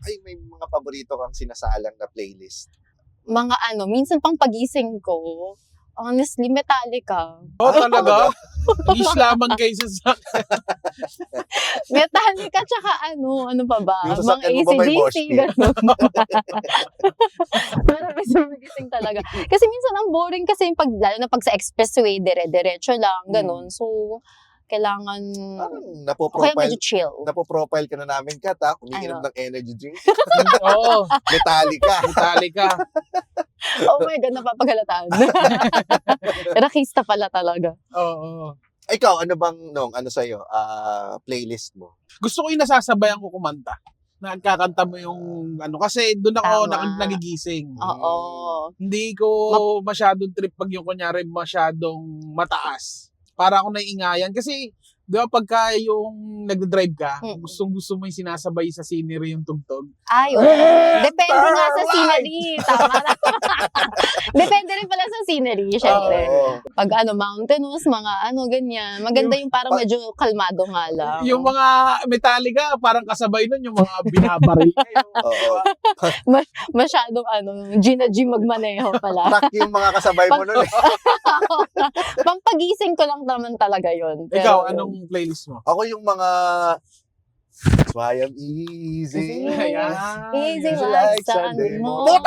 ay may mga paborito kang sinasalang na playlist? Mga minsan pang pagising ko, honestly, Metallica. Oh, talaga? Islaman kayo sa Metallica tsaka ano pa ba? Yung Mga sasakyan mo ba may mosh AC/DC, pit? gano'n. Marami sa magising talaga. Kasi minsan ang boring kasi yung lalo na pag sa expressway, dire-diretso lang, gano'n. So, kailangan, Parang o kaya medyo chill. napoprofile ka na namin, Kat, ha? Umiinom Ano? ng energy drink. Oo, Metallica. Oh my God, napapagalataan. Rakista pala talaga. oo. Ikaw, ano bang, ano sa'yo, playlist mo? Gusto ko yung nasasabayan ko kumanta. Nagkakanta mo yung kasi doon ako Tama. nagigising. Oo. Hindi ko masyadong trip pag yung kunyari masyadong mataas. Para ako naiingayan. Kasi, di ba pagka yung nagdadrive ka, gustong-gusto mo yung sinasabay sa scenery yung tugtog. Ay, oo. Depende nga sa scenery. Tama na. Depende rin pala sa scenery, syempre. Oo. Pag mountainous, mga ganyan. Maganda yung parang medyo kalmado nga lang. Yung mga Metallica, parang kasabay nun yung mga binabaril kayo. Oo. Masyadong Gina G magmaneho pala. Track yung mga kasabay mo nun, eh. Pampagising ko lang naman talaga yun. Ikaw, anong playlist mo? Ako yung mga That's why I'm easy. Ayan. Easy Easy like like Sunday Sunday morning. morning.